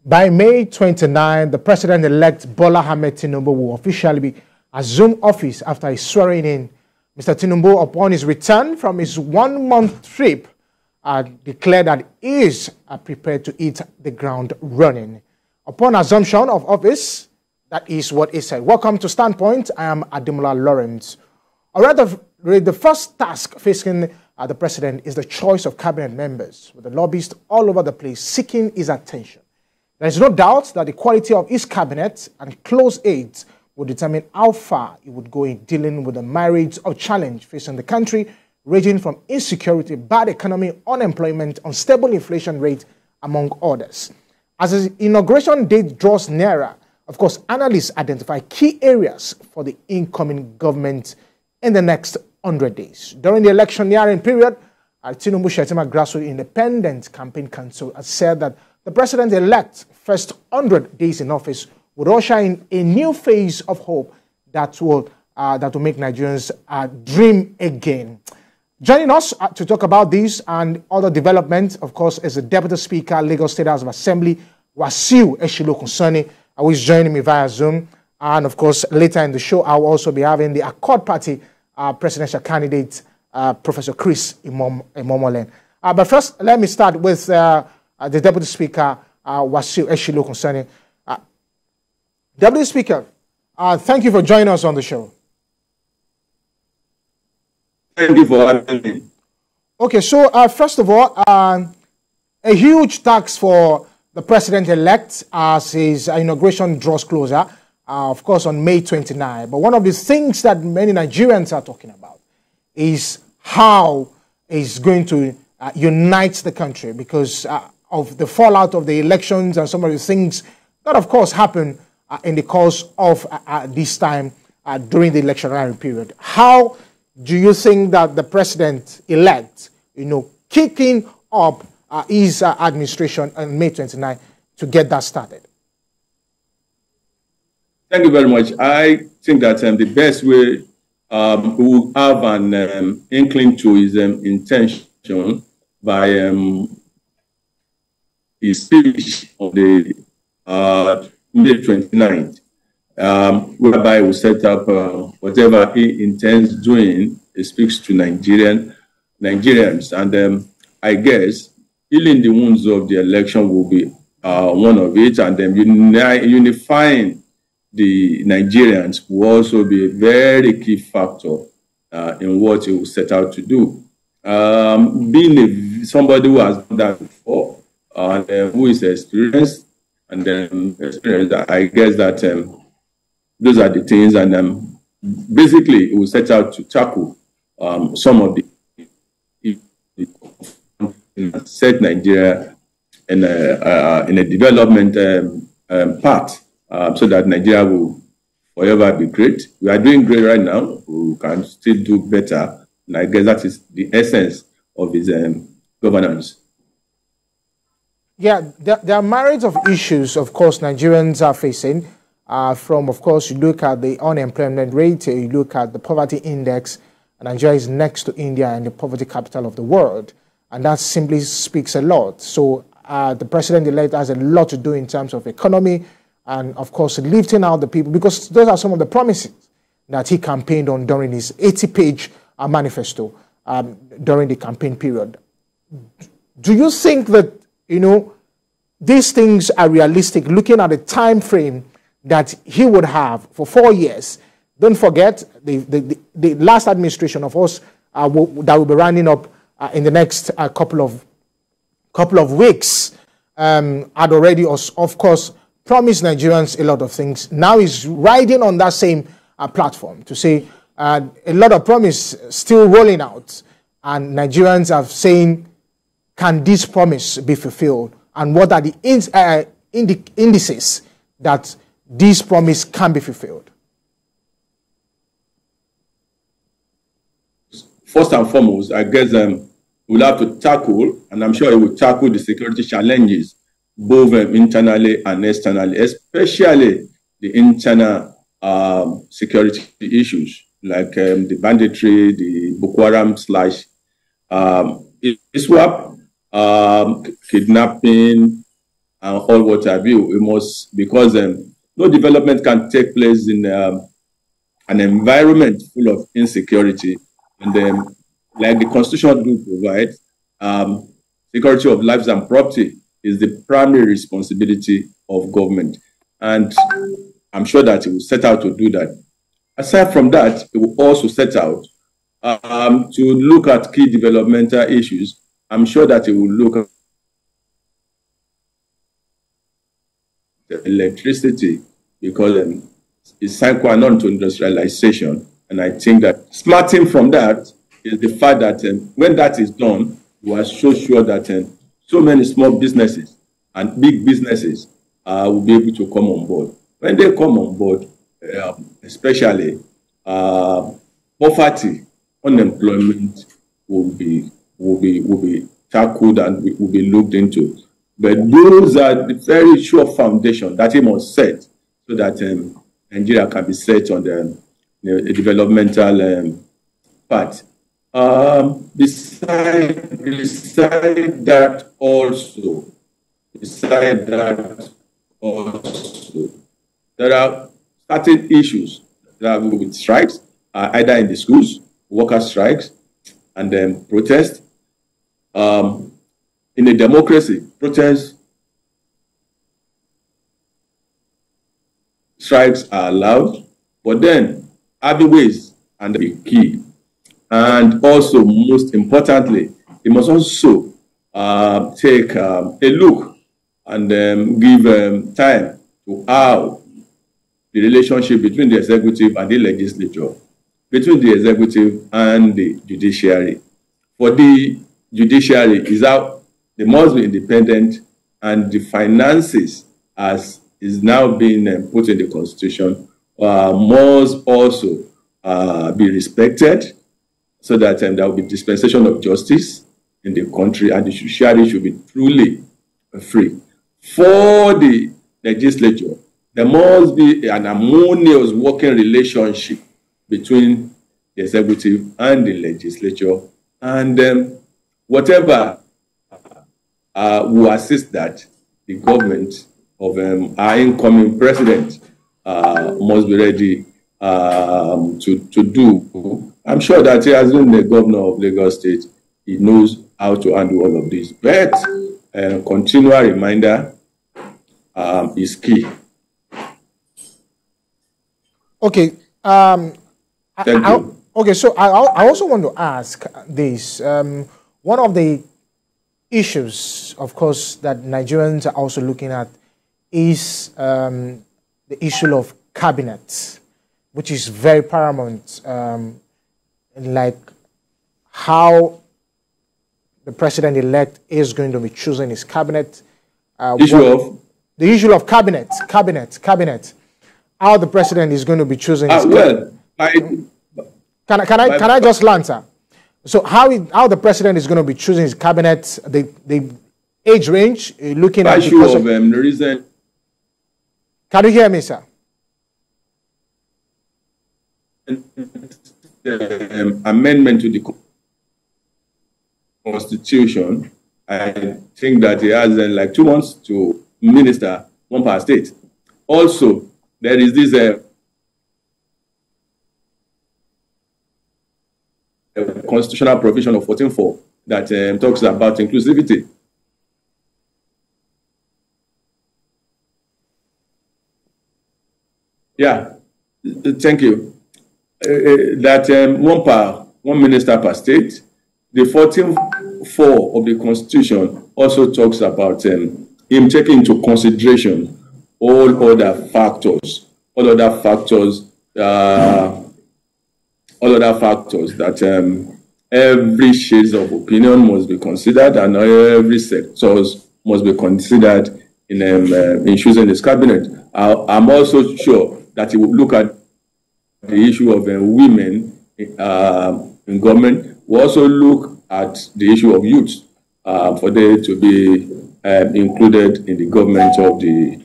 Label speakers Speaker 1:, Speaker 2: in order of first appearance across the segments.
Speaker 1: By May 29, the President-elect Bola Ahmed Tinubu will officially assume office after his swearing in. Mr. Tinubu, upon his return from his one-month trip, declared that he is prepared to hit the ground running. Upon assumption of office, that is what he said. Welcome to Standpoint. I am Ademola Lawrence. Already, the first task facing the president is the choice of cabinet members, with the lobbyists all over the place seeking his attention. There is no doubt that the quality of his cabinet and close aides will determine how far he would go in dealing with the myriad of challenges facing the country, ranging from insecurity, bad economy, unemployment, unstable inflation rate, among others. As his inauguration date draws nearer, of course, analysts identify key areas for the incoming government in the next 100 days. During the electioneering period, Tinubu Shetima Grassroots Independent Campaign Council has said that the president-elect's first 100 days in office would usher in a new phase of hope that will make Nigerians dream again. Joining us to talk about this and other developments, of course, is the Deputy Speaker, Lagos State House of Assembly, Wasiu Eshinloku Sanni, who is joining me via Zoom. And, of course, later in the show, I will also be having the Accord Party presidential candidate, Professor Chris Imomolen. But first, let me start with the Deputy Speaker, Wasiu Eshinloku Sanni. Deputy Speaker, thank you for joining us on the show.
Speaker 2: Thank you for having me.
Speaker 1: Okay, so first of all, a huge task for the president-elect as his inauguration draws closer, of course, on May 29. But one of the things that many Nigerians are talking about is how he's going to unite the country because of the fallout of the elections and some of the things that, of course, happened in the course of this time during the electionary period. How do you think that the president-elect, kicking up his administration on May 29 to get that started?
Speaker 2: Thank you very much. I think that the best way we will have an inkling to his intention by his speech on the May 29th, whereby we set up whatever he intends doing. He speaks to Nigerians, and I guess healing the wounds of the election will be one of it, and then unifying the Nigerians will also be a very key factor in what he will set out to do. Being somebody who has done that before and who is experienced, and then I guess that those are the things, and basically it will set out to tackle some of the set Nigeria in a development path, so that Nigeria will forever be great. We are doing great right now. We can still do better, and I guess that is the essence of his governance.
Speaker 1: Yeah, there are myriad of issues, of course, Nigerians are facing. From, of course, you look at the unemployment rate, you look at the poverty index, and Nigeria is next to India and the poverty capital of the world. And that simply speaks a lot. So the president-elect has a lot to do in terms of economy and, of course, lifting out the people, because those are some of the promises that he campaigned on during his 80-page manifesto during the campaign period. Do you think that, these things are realistic, looking at the time frame that he would have for 4 years? Don't forget, the last administration of us that will be running up in the next couple of weeks had already, of course, promised Nigerians a lot of things. Now he's riding on that same platform to say a lot of promise still rolling out, and Nigerians are saying, can this promise be fulfilled? And what are the indices that this promise can be fulfilled?
Speaker 2: First and foremost, I guess we'll have to tackle, and I'm sure he will tackle, the security challenges, both internally and externally, especially the internal security issues, like the banditry, the Boko Haram / ISWAP, kidnapping, and all what have you. We must, because no development can take place in an environment full of insecurity, and like the Constitution do provide, security of lives and property is the primary responsibility of government, and I'm sure that it will set out to do that. Aside from that, it will also set out to look at key developmental issues. I'm sure that it will look at the electricity, because it's sine qua non to industrialization. And I think that smarting from that is the fact that when that is done, we are so sure that so many small businesses and big businesses will be able to come on board. When they come on board, especially poverty, unemployment will be tackled and will be looked into. But those are the very sure foundation that he must set, so that Nigeria can be set on the developmental path. Beside that also, there are certain issues that have with strikes, either in the schools, worker strikes, and then protest. In a democracy, protest, strikes are allowed, but then having ways and be key. And also, most importantly, it must also take a look and give time to how the relationship between the executive and the legislature, between the executive and the judiciary. For the judiciary is how they must be independent, and the finances, as is now being put in the Constitution, must also be respected, so that there will be dispensation of justice in the country, and the judiciary should be truly free. For the legislature, there must be an harmonious working relationship between the executive and the legislature, and whatever will assist that, the government of our incoming president must be ready to do. I'm sure that he has been the governor of Lagos State. He knows how to handle all of this. But continual reminder is key.
Speaker 1: Okay.
Speaker 2: Thank you.
Speaker 1: Okay, so I also want to ask this. One of the issues, of course, that Nigerians are also looking at is the issue of cabinet, which is very paramount, like how the president-elect is going to be choosing his cabinet. The issue of cabinet, how the president is going to be choosing his cabinet. Can I just answer? So how the president is going to be choosing his cabinet, the age range, looking at the reason. Can you hear me, sir?
Speaker 2: Amendment to the Constitution, I think that he has like 2 months to minister one per state. Also, there is this constitutional provision of 14.4 that talks about inclusivity. Yeah, thank you. That one minister per state. The 14.4 of the Constitution also talks about him taking into consideration all other factors that every shades of opinion must be considered, and every sectors must be considered in choosing this cabinet. I'm also sure that he will look at the issue of women in government. We also look at the issue of youth for them to be included in the government of the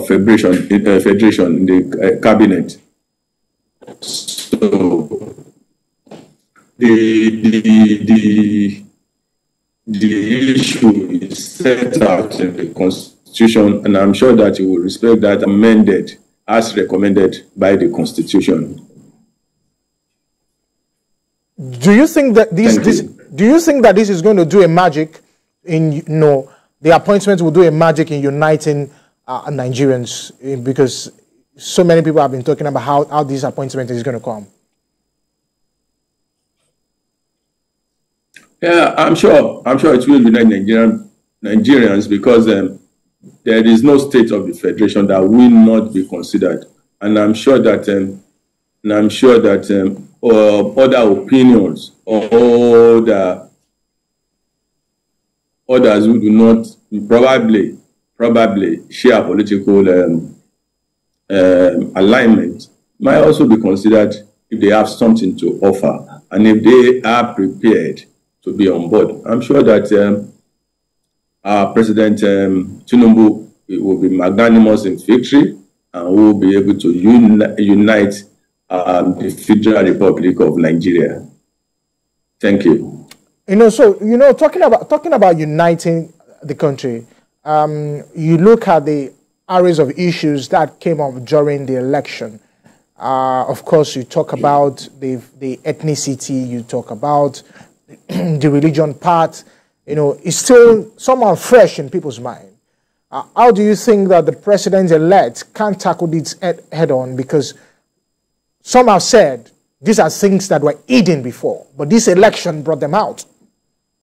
Speaker 2: federation in the cabinet. So the the issue is set out in the Constitution, and I'm sure that you will respect that amended as recommended by the Constitution.
Speaker 1: Do you think that this is going to do a magic in, the appointment will do a magic in uniting Nigerians, because so many people have been talking about how this appointment is going to come?
Speaker 2: Yeah, I'm sure it will unite Nigerians, because there is no state of the federation that will not be considered, and I'm sure that other opinions or others who do not probably share political alignment might also be considered if they have something to offer and if they are prepared to be on board. I'm sure that President Tinubu will be magnanimous in victory and will be able to unite the Federal Republic of Nigeria. Thank you.
Speaker 1: Talking about uniting the country, you look at the arrays of issues that came up during the election. Of course, you talk about the ethnicity, you talk about the religion part. It's still somehow fresh in people's mind. How do you think that the president-elect can tackle this head-on? Because some have said these are things that were hidden before, but this election brought them out.